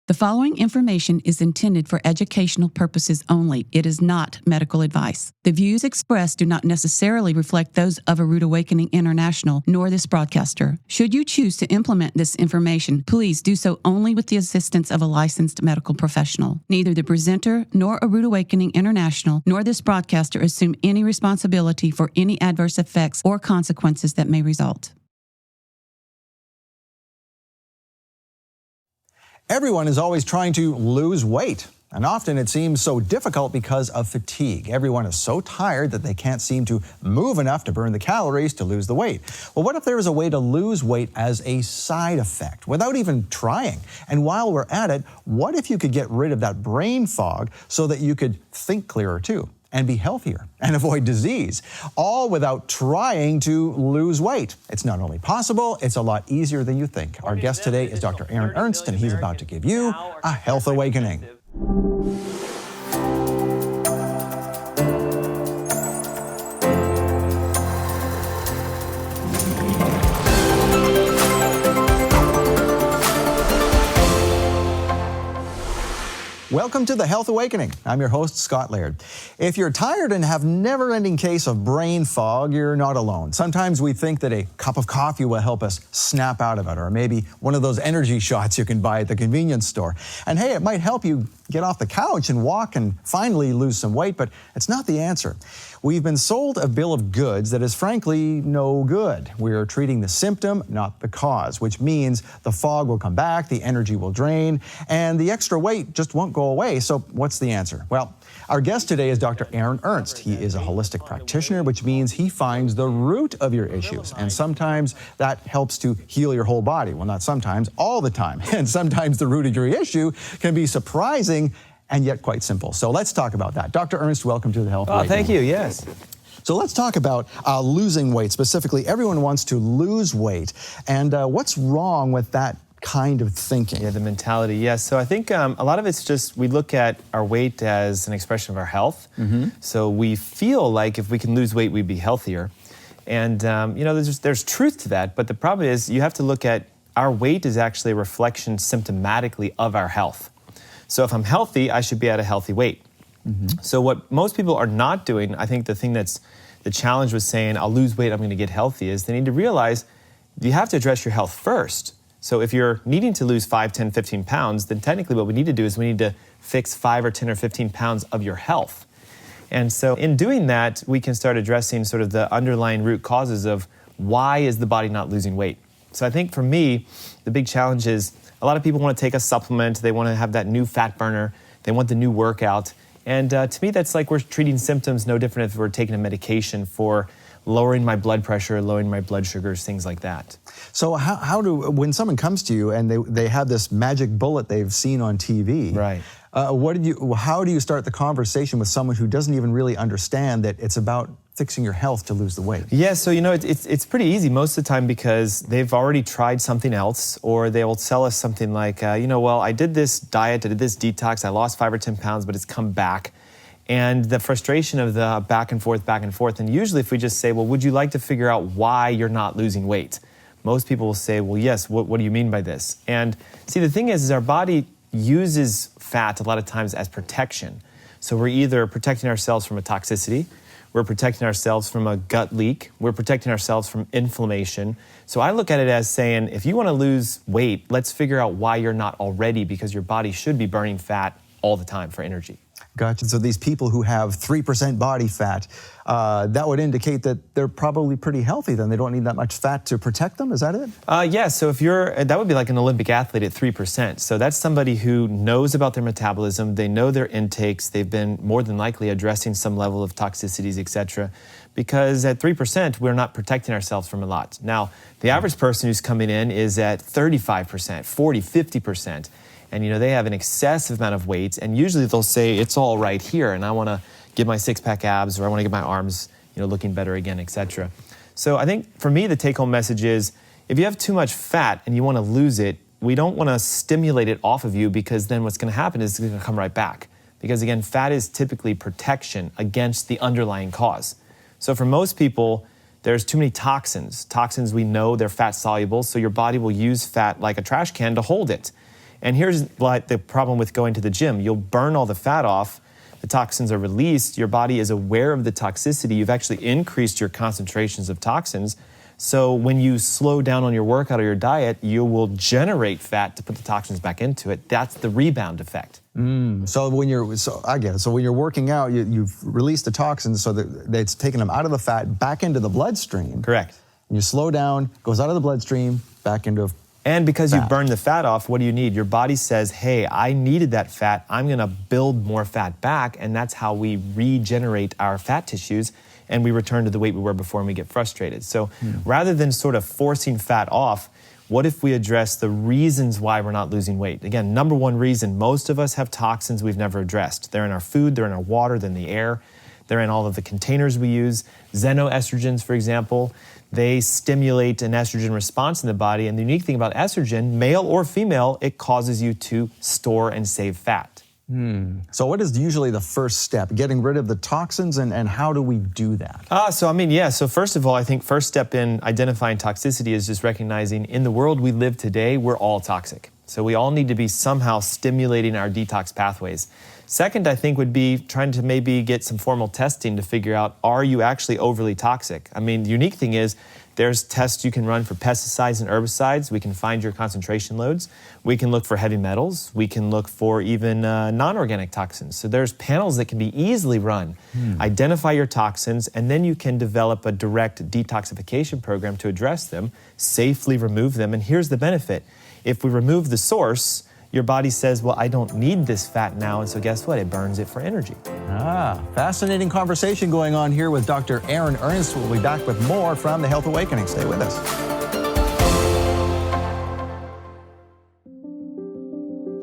The following information is intended for educational purposes only. It is not medical advice. The views expressed do not necessarily reflect those of A Rood Awakening International, nor this broadcaster. Should you choose to implement this information, please do so only with the assistance of a licensed medical professional. Neither the presenter, nor A Rood Awakening International, nor this broadcaster assume any responsibility for any adverse effects or consequences that may result. Everyone is always trying to lose weight, and often it seems so difficult because of fatigue. Everyone is so tired that they can't seem to move enough to burn the calories to lose the weight. Well, what if there was a way to lose weight as a side effect without even trying? And while we're at it, what if you could get rid of that brain fog so that you could think clearer too, and be healthier and avoid disease, all without trying to lose weight? It's not only possible, it's a lot easier than you think. Our guest today is Dr. Aaron Ernst, and he's about to give you a health awakening. Welcome to the Health Awakening. I'm your host, Scott Laird. If you're tired and have never-ending case of brain fog, you're not alone. Sometimes we think that a cup of coffee will help us snap out of it, or maybe one of those energy shots you can buy at the convenience store. And hey, it might help you get off the couch and walk and finally lose some weight, but it's not the answer. We've been sold a bill of goods that is frankly no good. We're treating the symptom, not the cause, which means the fog will come back, the energy will drain, and the extra weight just won't go away. So what's the answer? Well, our guest today is Dr. Aaron Ernst. He is a holistic practitioner, which means he finds the root of your issues. And sometimes that helps to heal your whole body. Well, not sometimes, all the time. And sometimes the root of your issue can be surprising and yet quite simple. So let's talk about that. Dr. Ernst, welcome to the Health Awakening. Thank you, yes. So let's talk about losing weight. Specifically, everyone wants to lose weight. And what's wrong with that kind of thinking? Yeah, the mentality, yes. So I think a lot of it's just we look at our weight as an expression of our health. Mm-hmm. So we feel like if we can lose weight, we'd be healthier. And, there's truth to that. But the problem is you have to look at our weight is actually a reflection symptomatically of our health. So if I'm healthy, I should be at a healthy weight. Mm-hmm. So what most people are not doing, I think the thing that's the challenge with saying, I'll lose weight, I'm going to get healthy, is they need to realize you have to address your health first. So if you're needing to lose 5, 10, 15 pounds, then technically what we need to do is we need to fix 5 or 10 or 15 pounds of your health. And so in doing that, we can start addressing sort of the underlying root causes of why is the body not losing weight. So I think for me, the big challenge is a lot of people want to take a supplement. They want to have that new fat burner. They want the new workout. And to me, that's like we're treating symptoms no different if we're taking a medication for lowering my blood pressure, lowering my blood sugars, things like that. So when someone comes to you and they have this magic bullet they've seen on TV, right? How do you start the conversation with someone who doesn't even really understand that it's about fixing your health to lose the weight? Yeah, so it's pretty easy most of the time because they've already tried something else, or they will tell us something like, I did this diet, I did this detox, I lost 5 or 10 pounds, but it's come back. And the frustration of the back and forth, and usually if we just say, well, would you like to figure out why you're not losing weight? Most people will say, well, yes, what do you mean by this? And see, the thing is our body uses fat a lot of times as protection. So we're either protecting ourselves from a toxicity, we're protecting ourselves from a gut leak, we're protecting ourselves from inflammation. So I look at it as saying, if you want to lose weight, let's figure out why you're not already, because your body should be burning fat all the time for energy. Gotcha. So these people who have 3% body fat, that would indicate that they're probably pretty healthy then. They don't need that much fat to protect them, is that it? Yeah, so that would be like an Olympic athlete at 3%. So that's somebody who knows about their metabolism, they know their intakes, they've been more than likely addressing some level of toxicities, etc. Because at 3%, we're not protecting ourselves from a lot. Now, the average person who's coming in is at 35%, 40, 50%. And they have an excessive amount of weight, and usually they'll say, it's all right here, and I want to get my six-pack abs, or I want to get my arms, looking better again, etc. So I think for me, the take-home message is, if you have too much fat and you want to lose it, we don't want to stimulate it off of you, because then what's going to happen is it's going to come right back. Because again, fat is typically protection against the underlying cause. So for most people, there's too many toxins. Toxins, we know they're fat soluble, so your body will use fat like a trash can to hold it. And here's like the problem with going to the gym. You'll burn all the fat off, the toxins are released, your body is aware of the toxicity, you've actually increased your concentrations of toxins. So when you slow down on your workout or your diet, you will generate fat to put the toxins back into it. That's the rebound effect. So I get it. So when you're working out, you've released the toxins so that it's taking them out of the fat back into the bloodstream. Correct. And you slow down, goes out of the bloodstream, back into And because fat. you burn the fat off, what do you need? Your body says, hey, I needed that fat. I'm going to build more fat back. And that's how we regenerate our fat tissues. And we return to the weight we were before and we get frustrated. So rather than sort of forcing fat off, what if we address the reasons why we're not losing weight? Again, number one reason, most of us have toxins we've never addressed. They're in our food, they're in our water, they're in the air, they're in all of the containers we use. Xenoestrogens, for example, they stimulate an estrogen response in the body. And the unique thing about estrogen, male or female, it causes you to store and save fat. So what is usually the first step? Getting rid of the toxins, and how do we do that? So first of all, I think first step in identifying toxicity is just recognizing in the world we live today, we're all toxic. So we all need to be somehow stimulating our detox pathways. Second, I think, would be trying to maybe get some formal testing to figure out, are you actually overly toxic? I mean, the unique thing is, there's tests you can run for pesticides and herbicides. We can find your concentration loads. We can look for heavy metals. We can look for even non-organic toxins. So there's panels that can be easily run. Identify your toxins, and then you can develop a direct detoxification program to address them, safely remove them. And here's the benefit. If we remove the source, your body says, well, I don't need this fat now. And so guess what? It burns it for energy. Fascinating conversation going on here with Dr. Aaron Ernst. We'll be back with more from The Health Awakening. Stay with us.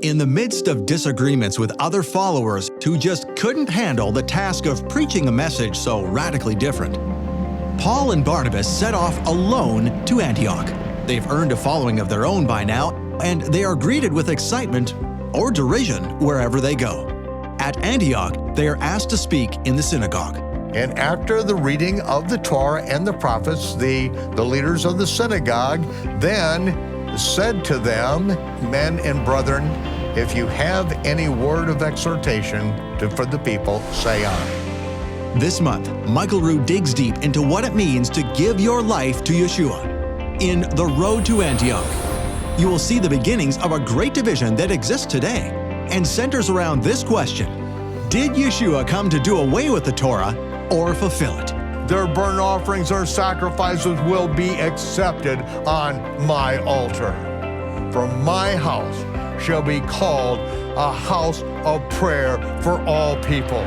In the midst of disagreements with other followers who just couldn't handle the task of preaching a message so radically different, Paul and Barnabas set off alone to Antioch. They've earned a following of their own by now, and they are greeted with excitement or derision wherever they go. At Antioch, they are asked to speak in the synagogue. And after the reading of the Torah and the prophets, the leaders of the synagogue then said to them, men and brethren, if you have any word of exhortation for the people, say on. This month, Michael Rood digs deep into what it means to give your life to Yeshua. In The Road to Antioch, you will see the beginnings of a great division that exists today and centers around this question: did Yeshua come to do away with the Torah or fulfill it? Their burnt offerings or sacrifices will be accepted on my altar. For my house shall be called a house of prayer for all people.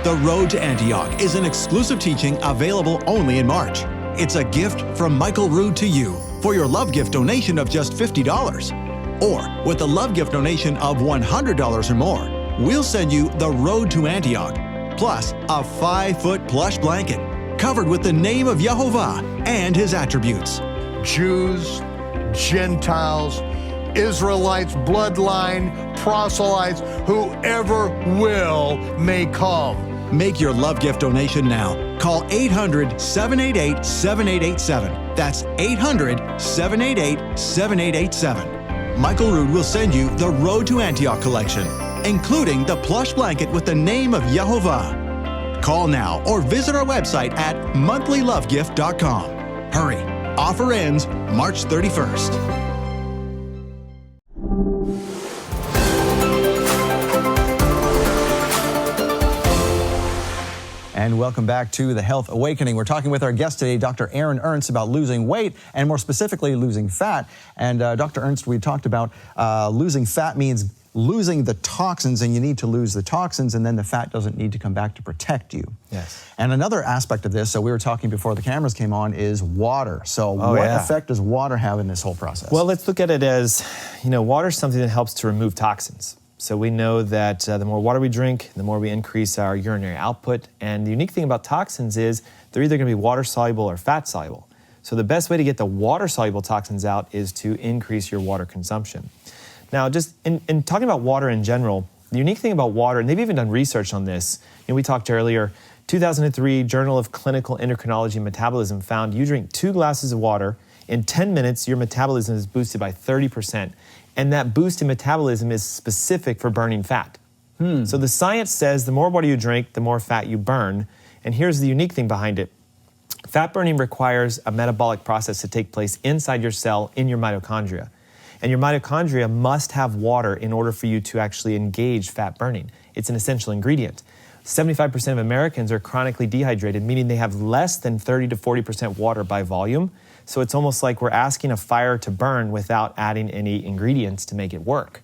The Road to Antioch is an exclusive teaching available only in March. It's a gift from Michael Rood to you for your love gift donation of just $50. Or with a love gift donation of $100 or more, we'll send you The Road to Antioch, plus a 5-foot plush blanket covered with the name of Yehovah and his attributes. Jews, Gentiles, Israelites, bloodline, proselytes, whoever will may come. Make your love gift donation now. Call 800-788-7887. That's 800-788-7887. Michael Rood will send you the Road to Antioch collection, including the plush blanket with the name of Yehovah. Call now or visit our website at monthlylovegift.com. Hurry, offer ends March 31st. And welcome back to The Health Awakening. We're talking with our guest today, Dr. Aaron Ernst, about losing weight and more specifically losing fat. And Dr. Ernst, we talked about losing fat means losing the toxins, and you need to lose the toxins, and then the fat doesn't need to come back to protect you. Yes. And another aspect of this, so we were talking before the cameras came on, is water. So what effect does water have in this whole process? Well, let's look at it as, water is something that helps to remove toxins. So we know that the more water we drink, the more we increase our urinary output. And the unique thing about toxins is they're either going to be water-soluble or fat-soluble. So the best way to get the water-soluble toxins out is to increase your water consumption. Now, just in talking about water in general, the unique thing about water, and they've even done research on this, we talked earlier, 2003 Journal of Clinical Endocrinology and Metabolism found you drink 2 glasses of water, in 10 minutes, your metabolism is boosted by 30%. And that boost in metabolism is specific for burning fat. So the science says the more water you drink, the more fat you burn. And here's the unique thing behind it. Fat burning requires a metabolic process to take place inside your cell in your mitochondria. And your mitochondria must have water in order for you to actually engage fat burning. It's an essential ingredient. 75% of Americans are chronically dehydrated, meaning they have less than 30 to 40% water by volume. So it's almost like we're asking a fire to burn without adding any ingredients to make it work.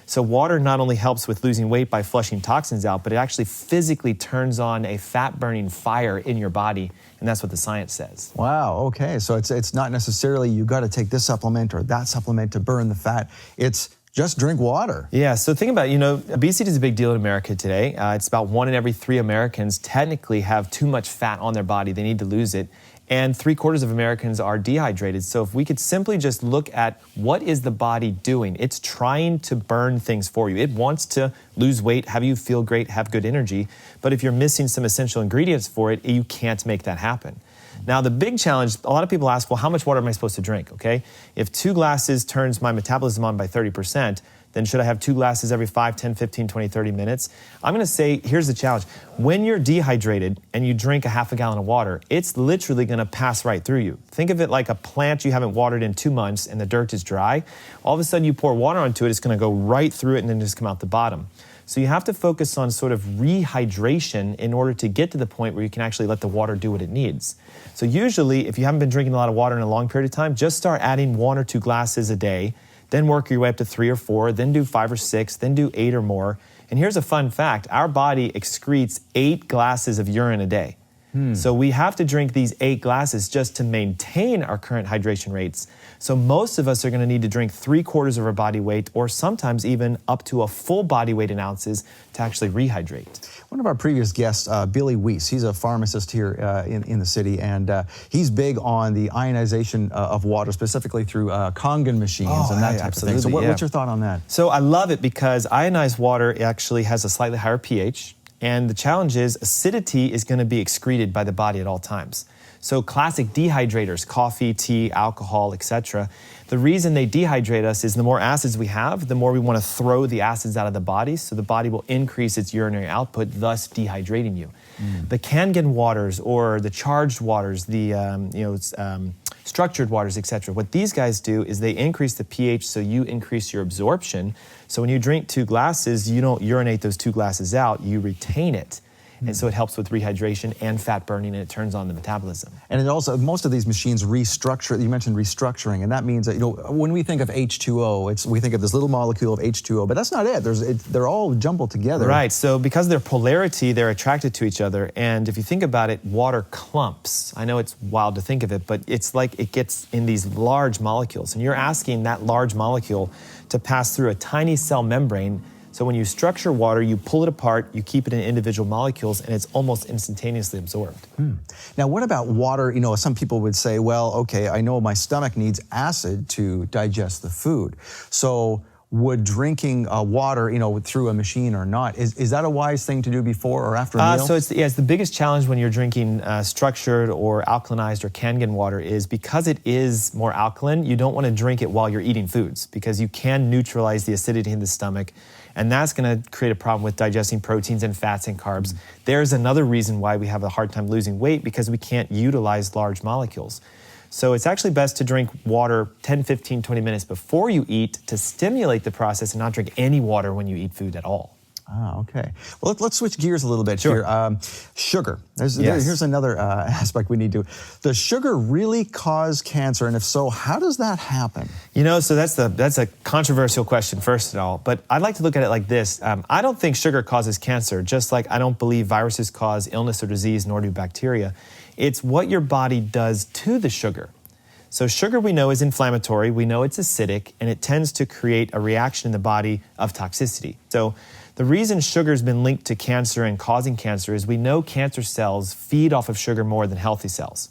So water not only helps with losing weight by flushing toxins out, but it actually physically turns on a fat-burning fire in your body, and that's what the science says. Wow, okay. So it's not necessarily you got to take this supplement or that supplement to burn the fat. It's just drink water. Yeah, so think about it, obesity is a big deal in America today. It's about 1 in every 3 Americans technically have too much fat on their body. They need to lose it. And 3/4 of Americans are dehydrated. So if we could simply just look at what is the body doing, it's trying to burn things for you. It wants to lose weight, have you feel great, have good energy. But if you're missing some essential ingredients for it, you can't make that happen. Now, the big challenge, a lot of people ask, well, how much water am I supposed to drink, okay? If 2 glasses turns my metabolism on by 30%, then should I have 2 glasses every 5, 10, 15, 20, 30 minutes? I'm gonna say, here's the challenge. When you're dehydrated and you drink a half a gallon of water, it's literally gonna pass right through you. Think of it like a plant you haven't watered in 2 months and the dirt is dry. All of a sudden you pour water onto it, it's gonna go right through it and then just come out the bottom. So you have to focus on sort of rehydration in order to get to the point where you can actually let the water do what it needs. So usually, if you haven't been drinking a lot of water in a long period of time, just start adding 1 or 2 glasses a day, then work your way up to 3 or 4, then do 5 or 6, then do 8 or more. And here's a fun fact, our body excretes 8 glasses of urine a day. So we have to drink these 8 glasses just to maintain our current hydration rates. So most of us are gonna need to drink 3/4 of our body weight, or sometimes even up to a full body weight in ounces to actually rehydrate. One of our previous guests, Billy Weiss, he's a pharmacist here in the city, and he's big on the ionization of water, specifically through Kangen machines and that type of thing. So what's your thought on that? So I love it because ionized water actually has a slightly higher pH, and the challenge is acidity is going to be excreted by the body at all times. So classic dehydrators, coffee, tea, alcohol, etc., the reason they dehydrate us is the more acids we have, the more we want to throw the acids out of the body, so the body will increase its urinary output, thus dehydrating you. The Kangen waters or the charged waters, the structured waters, etc., what these guys do is they increase the pH so you increase your absorption. So when you drink 2 glasses, you don't urinate those 2 glasses out, you retain it. And so it helps with rehydration and fat burning, and it turns on the metabolism. And it also, most of these machines restructure, you mentioned restructuring, and that means that, when we think of H2O, we think of this little molecule of H2O, but that's not it. They're all jumbled together. Right, so because of their polarity, they're attracted to each other. And if you think about it, water clumps. I know it's wild to think of it, but it's like it gets in these large molecules. And you're asking that large molecule to pass through a tiny cell membrane. So when you structure water, you pull it apart, you keep it in individual molecules, and it's almost instantaneously absorbed. Now, what about water? Some people would say, well, okay, I know my stomach needs acid to digest the food. So would drinking water, through a machine or not, is that a wise thing to do before or after a meal? So it's the biggest challenge when you're drinking structured or alkalinized or Kangen water is because it is more alkaline, you don't want to drink it while you're eating foods because you can neutralize the acidity in the stomach. And that's going to create a problem with digesting proteins and fats and carbs. There's another reason why we have a hard time losing weight because we can't utilize large molecules. So it's actually best to drink water 10, 15, 20 minutes before you eat to stimulate the process and not drink any water when you eat food at all. Ah, okay. Well, let's switch gears a little bit here. Sugar. Here's another aspect we need to. Does sugar really cause cancer? And if so, how does that happen? So that's a controversial question, first of all. But I'd like to look at it like this. I don't think sugar causes cancer, just like I don't believe viruses cause illness or disease, nor do bacteria. It's what your body does to the sugar. So sugar we know is inflammatory, we know it's acidic, and it tends to create a reaction in the body of toxicity. So the reason sugar's been linked to cancer and causing cancer is we know cancer cells feed off of sugar more than healthy cells.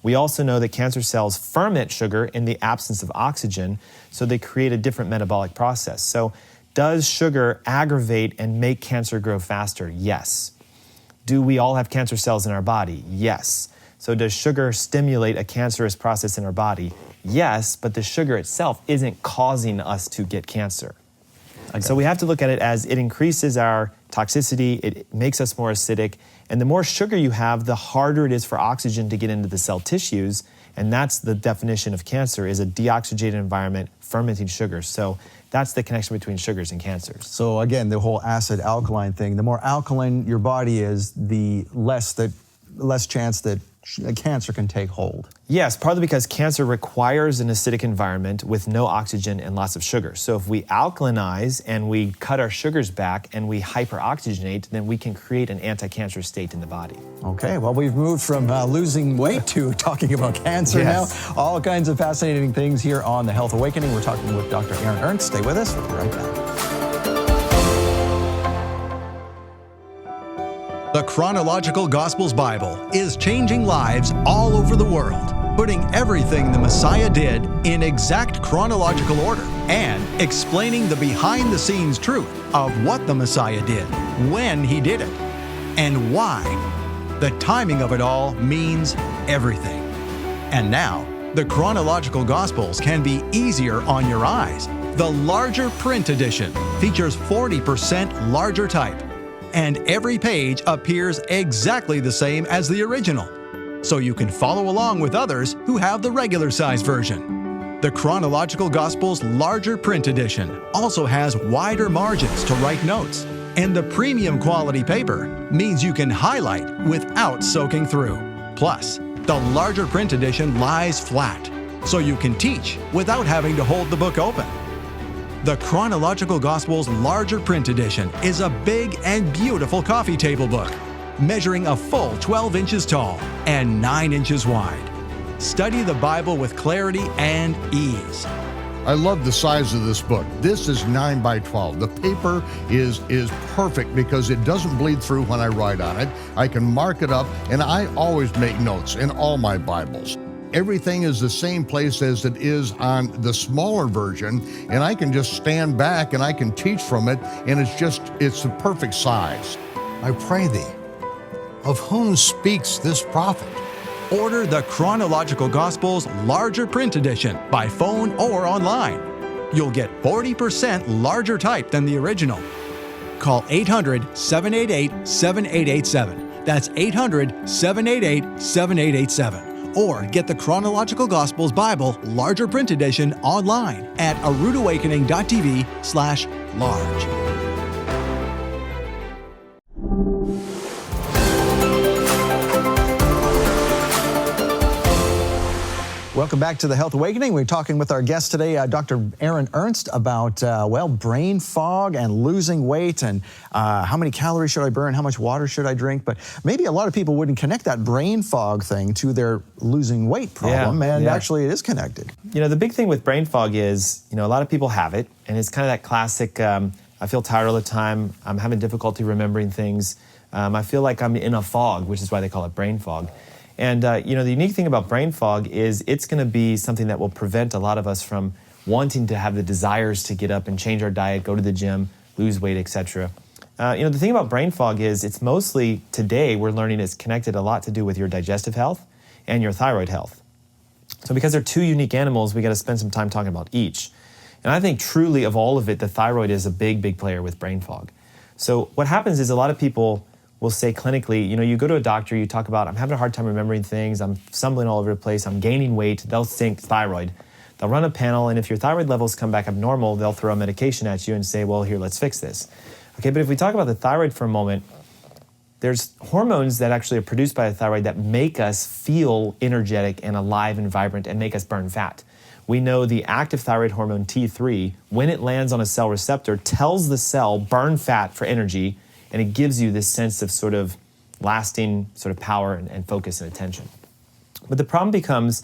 We also know that cancer cells ferment sugar in the absence of oxygen, so they create a different metabolic process. So does sugar aggravate and make cancer grow faster? Yes. Do we all have cancer cells in our body? Yes. So does sugar stimulate a cancerous process in our body? Yes, but the sugar itself isn't causing us to get cancer. Okay. So we have to look at it as it increases our toxicity, it makes us more acidic, and the more sugar you have, the harder it is for oxygen to get into the cell tissues, and that's the definition of cancer, is a deoxygenated environment, fermenting sugars. So that's the connection between sugars and cancers. So again, the whole acid-alkaline thing, the more alkaline your body is, the less chance that cancer can take hold. Yes, partly because cancer requires an acidic environment with no oxygen and lots of sugar. So if we alkalinize and we cut our sugars back and we hyperoxygenate, then we can create an anti-cancerous state in the body. Okay, well, we've moved from losing weight to talking about cancer now. All kinds of fascinating things here on The Health Awakening. We're talking with Dr. Aaron Ernst. Stay with us. We'll be right back. The Chronological Gospels Bible is changing lives all over the world, putting everything the Messiah did in exact chronological order and explaining the behind-the-scenes truth of what the Messiah did, when he did it, and why. The timing of it all means everything. And now, the Chronological Gospels can be easier on your eyes. The larger print edition features 40% larger type, and every page appears exactly the same as the original, so you can follow along with others who have the regular size version. The Chronological Gospels larger print edition also has wider margins to write notes, and the premium quality paper means you can highlight without soaking through. Plus, the larger print edition lies flat, so you can teach without having to hold the book open. The Chronological Gospels larger print edition is a big and beautiful coffee table book, measuring a full 12 inches tall and 9 inches wide. Study the Bible with clarity and ease. I love the size of this book. This is 9 by 12. The paper is perfect because it doesn't bleed through when I write on it. I can mark it up, and I always make notes in all my Bibles. Everything is the same place as it is on the smaller version, and I can just stand back and I can teach from it, and it's the perfect size. I pray thee, of whom speaks this prophet? Order the Chronological Gospels larger print edition by phone or online. You'll get 40% larger type than the original. Call 800-788-7887. That's 800-788-7887. Or get the Chronological Gospels Bible larger print edition online at aroodawakening.tv/large. Welcome back to The Health Awakening. We're talking with our guest today, Dr. Aaron Ernst, about, brain fog and losing weight and how many calories should I burn, how much water should I drink. But maybe a lot of people wouldn't connect that brain fog thing to their losing weight problem, actually it is connected. You know, the big thing with brain fog is, a lot of people have it, and it's kind of that classic, I feel tired all the time, I'm having difficulty remembering things, I feel like I'm in a fog, which is why they call it brain fog. And, the unique thing about brain fog is it's going to be something that will prevent a lot of us from wanting to have the desires to get up and change our diet, go to the gym, lose weight, etc. The thing about brain fog is it's mostly, today, we're learning it's connected a lot to do with your digestive health and your thyroid health. So because they're two unique animals, we got to spend some time talking about each. And I think truly of all of it, the thyroid is a big, big player with brain fog. So what happens is a lot of people will say clinically, you go to a doctor, you talk about, I'm having a hard time remembering things, I'm stumbling all over the place, I'm gaining weight, they'll think thyroid. They'll run a panel, and if your thyroid levels come back abnormal, they'll throw a medication at you and say, well, here, let's fix this. Okay, but if we talk about the thyroid for a moment, there's hormones that actually are produced by the thyroid that make us feel energetic and alive and vibrant and make us burn fat. We know the active thyroid hormone T3, when it lands on a cell receptor, tells the cell burn fat for energy, and it gives you this sense of sort of lasting sort of power and focus and attention. But the problem becomes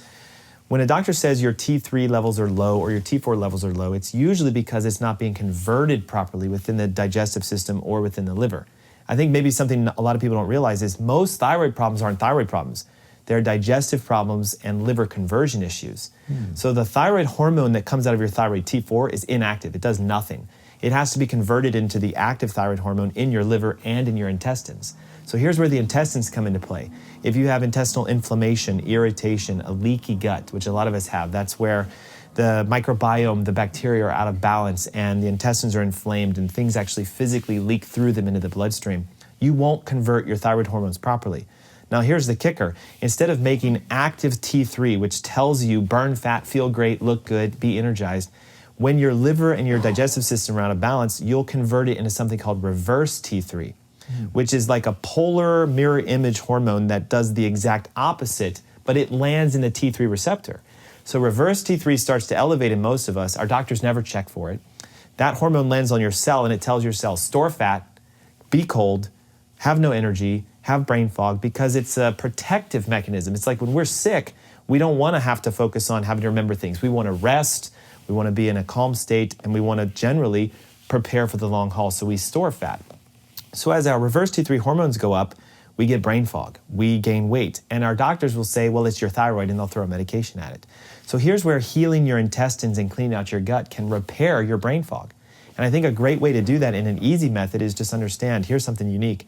when a doctor says your T3 levels are low or your T4 levels are low, it's usually because it's not being converted properly within the digestive system or within the liver. I think maybe something a lot of people don't realize is most thyroid problems aren't thyroid problems. They're digestive problems and liver conversion issues. So the thyroid hormone that comes out of your thyroid, T4, is inactive. It does nothing. it has to be converted into the active thyroid hormone in your liver and in your intestines. So here's where the intestines come into play. If you have intestinal inflammation, irritation, a leaky gut, which a lot of us have, that's where the microbiome, the bacteria are out of balance and the intestines are inflamed and things actually physically leak through them into the bloodstream. You won't convert your thyroid hormones properly. Now here's the kicker. Instead of making active T3, which tells you burn fat, feel great, look good, be energized, when your liver and your digestive system are out of balance, you'll convert it into something called reverse T3, which is like a polar mirror image hormone that does the exact opposite, but it lands in the T3 receptor. So reverse T3 starts to elevate in most of us. Our doctors never check for it. That hormone lands on your cell and it tells your cell, store fat, be cold, have no energy, have brain fog, because it's a protective mechanism. It's like when we're sick, we don't want to have to focus on having to remember things. We want to rest, we want to be in a calm state, and we want to generally prepare for the long haul, so we store fat. So as our reverse T3 hormones go up, we get brain fog, we gain weight, and our doctors will say, well, it's your thyroid, and they'll throw a medication at it. So here's where healing your intestines and cleaning out your gut can repair your brain fog. And I think a great way to do that in an easy method is just understand, here's something unique.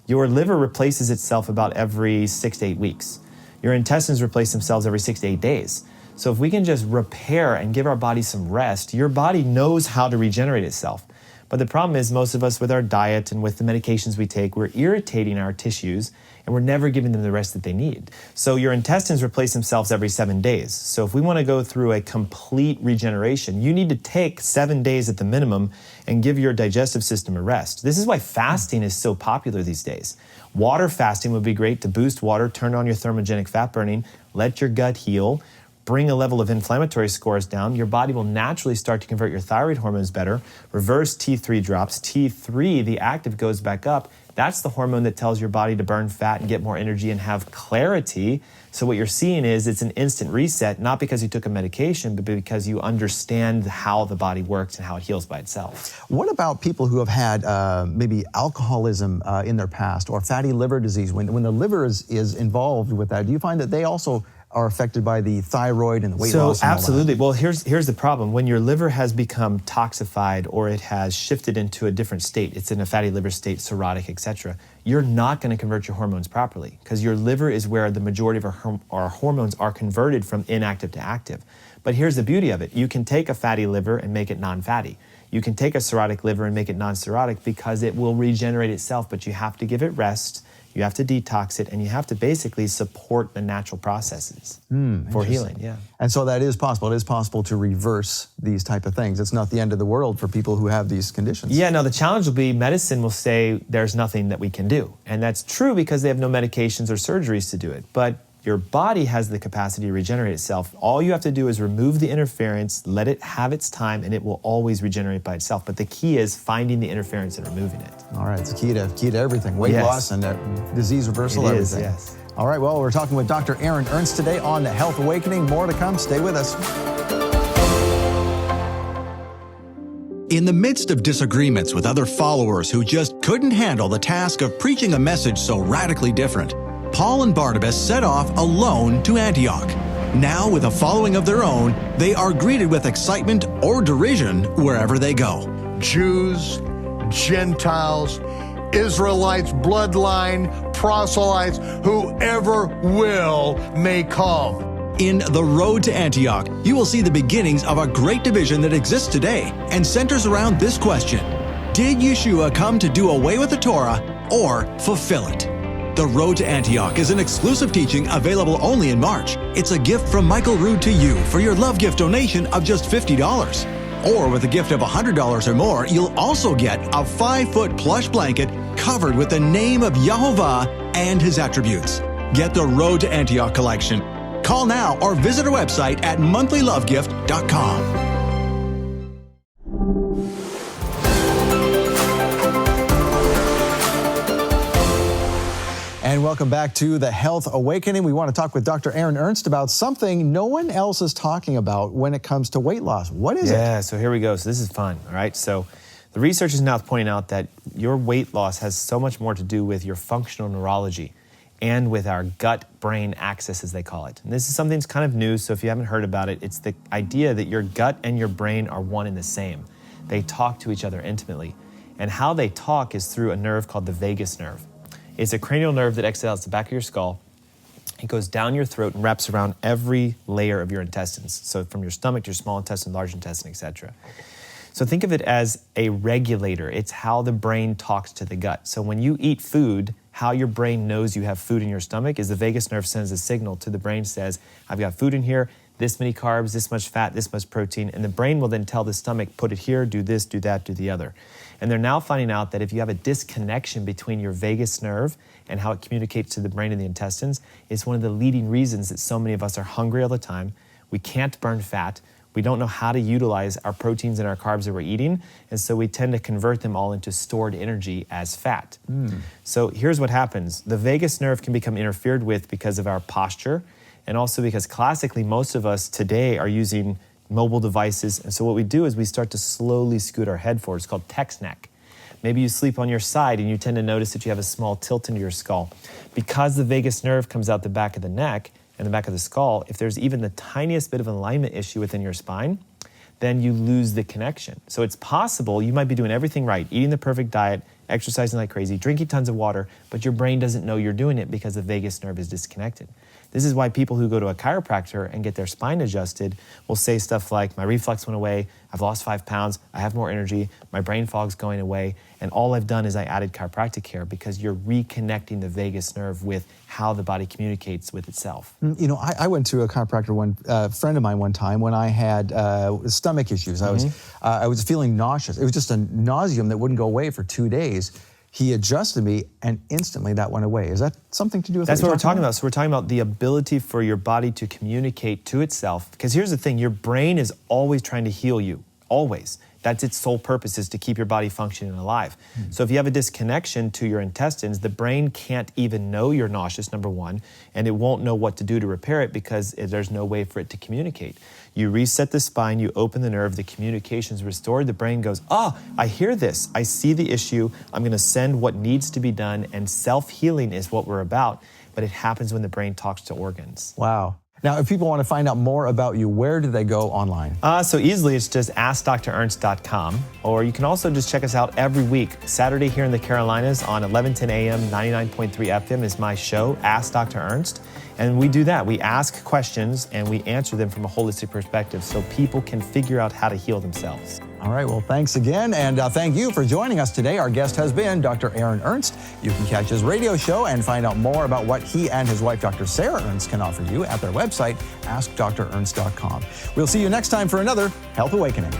Your liver replaces itself about every 6 to 8 weeks. Your intestines replace themselves every 6 to 8 days. So if we can just repair and give our body some rest, your body knows how to regenerate itself. But the problem is most of us with our diet and with the medications we take, we're irritating our tissues and we're never giving them the rest that they need. So your intestines replace themselves every 7 days. So if we want to go through a complete regeneration, you need to take 7 days at the minimum and give your digestive system a rest. This is why fasting is so popular these days. Water fasting would be great to boost water, turn on your thermogenic fat burning, let your gut heal, bring a level of inflammatory scores down. Your body will naturally start to convert your thyroid hormones better. Reverse T3 drops. T3, the active, goes back up. That's the hormone that tells your body to burn fat and get more energy and have clarity. So what you're seeing is it's an instant reset, not because you took a medication, but because you understand how the body works and how it heals by itself. What about people who have had maybe alcoholism in their past or fatty liver disease? When the liver is involved with that, do you find that they also are affected by the thyroid and the weight loss? So absolutely. Well, here's the problem. When your liver has become toxified or it has shifted into a different state, it's in a fatty liver state, cirrhotic, etc., you're not going to convert your hormones properly because your liver is where the majority of our hormones are converted from inactive to active. But here's the beauty of it. You can take a fatty liver and make it non-fatty. You can take a cirrhotic liver and make it non-cirrhotic because it will regenerate itself, but you have to give it rest. You have to detox it, and you have to basically support the natural processes for healing. Yeah. And so that is possible. It is possible to reverse these type of things. It's not the end of the world for people who have these conditions. Yeah, no, the challenge will be medicine will say there's nothing that we can do. And that's true because they have no medications or surgeries to do it. But your body has the capacity to regenerate itself. All you have to do is remove the interference, let it have its time, and it will always regenerate by itself. But the key is finding the interference and removing it. All right, it's the key to everything. Weight loss and disease reversal, everything. Yes. All right, well, we're talking with Dr. Aaron Ernst today on the Health Awakening. More to come. Stay with us. In the midst of disagreements with other followers who just couldn't handle the task of preaching a message so radically different, Paul and Barnabas set off alone to Antioch. Now, with a following of their own, they are greeted with excitement or derision wherever they go. Jews, Gentiles, Israelites, bloodline, proselytes, whoever will may come. In The Road to Antioch, you will see the beginnings of a great division that exists today and centers around this question: did Yeshua come to do away with the Torah or fulfill it? The Road to Antioch is an exclusive teaching available only in March. It's a gift from Michael Rood to you for your love gift donation of just $50. Or with a gift of $100 or more, you'll also get a 5-foot plush blanket covered with the name of Yahovah and his attributes. Get the Road to Antioch collection. Call now or visit our website at monthlylovegift.com. And welcome back to the Health Awakening. We want to talk with Dr. Aaron Ernst about something no one else is talking about when it comes to weight loss. What is it? Yeah, so here we go. So this is fun, all right? So the research is now pointing out that your weight loss has so much more to do with your functional neurology and with our gut-brain axis, as they call it. And this is something that's kind of new, so if you haven't heard about it, it's the idea that your gut and your brain are one and the same. They talk to each other intimately. And how they talk is through a nerve called the vagus nerve. It's a cranial nerve that exhales the back of your skull. It goes down your throat and wraps around every layer of your intestines. So from your stomach to your small intestine, large intestine, etc. So think of it as a regulator. It's how the brain talks to the gut. So when you eat food, how your brain knows you have food in your stomach is the vagus nerve sends a signal to the brain, says, I've got food in here, this many carbs, this much fat, this much protein, and the brain will then tell the stomach, put it here, do this, do that, do the other. And they're now finding out that if you have a disconnection between your vagus nerve and how it communicates to the brain and the intestines, it's one of the leading reasons that so many of us are hungry all the time. We can't burn fat. We don't know how to utilize our proteins and our carbs that we're eating, and so we tend to convert them all into stored energy as fat. So here's what happens. The vagus nerve can become interfered with because of our posture, and also because classically most of us today are using mobile devices, and so what we do is we start to slowly scoot our head forward. It's called text neck. Maybe you sleep on your side and you tend to notice that you have a small tilt into your skull. Because the vagus nerve comes out the back of the neck and the back of the skull, if there's even the tiniest bit of an alignment issue within your spine, then you lose the connection. So it's possible you might be doing everything right, eating the perfect diet, exercising like crazy, drinking tons of water, but your brain doesn't know you're doing it because the vagus nerve is disconnected. This is why people who go to a chiropractor and get their spine adjusted will say stuff like, my reflux went away, I've lost 5 pounds, I have more energy, my brain fog's going away, and all I've done is I added chiropractic care, because you're reconnecting the vagus nerve with how the body communicates with itself. You know, I went to a chiropractor, friend of mine one time when I had stomach issues. I was feeling nauseous. It was just a nauseum that wouldn't go away for 2 days. He adjusted me, and instantly that went away. Is that something to do with That's what we're talking about. So we're talking about the ability for your body to communicate to itself. Because here's the thing, your brain is always trying to heal you, always. That's its sole purpose, is to keep your body functioning and alive. So if you have a disconnection to your intestines, the brain can't even know you're nauseous, number one, and it won't know what to do to repair it because there's no way for it to communicate. You reset the spine, you open the nerve, the communication's restored, the brain goes, I hear this, I see the issue, I'm gonna send what needs to be done, and self-healing is what we're about, but it happens when the brain talks to organs. Wow. Now, if people want to find out more about you, where do they go online? So easily, it's just AskDrErnst.com, or you can also just check us out every week. Saturday here in the Carolinas on 11:10 a.m., 99.3 FM is my show, Ask Dr. Ernst. And we do that. We ask questions and we answer them from a holistic perspective so people can figure out how to heal themselves. All right, well, thanks again, and thank you for joining us today. Our guest has been Dr. Aaron Ernst. You can catch his radio show and find out more about what he and his wife, Dr. Sarah Ernst, can offer you at their website, AskDrErnst.com. We'll see you next time for another Health Awakening.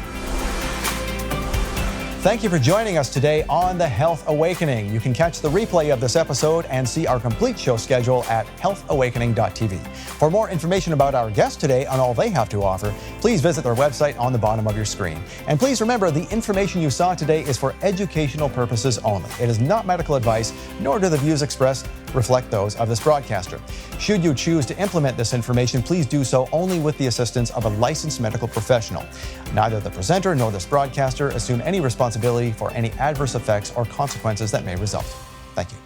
Thank you for joining us today on The Health Awakening. You can catch the replay of this episode and see our complete show schedule at healthawakening.tv. For more information about our guests today and all they have to offer, please visit their website on the bottom of your screen. And please remember, the information you saw today is for educational purposes only. It is not medical advice, nor do the views expressed reflect those of this broadcaster. Should you choose to implement this information, please do so only with the assistance of a licensed medical professional. Neither the presenter nor this broadcaster assume any responsibility for any adverse effects or consequences that may result. Thank you.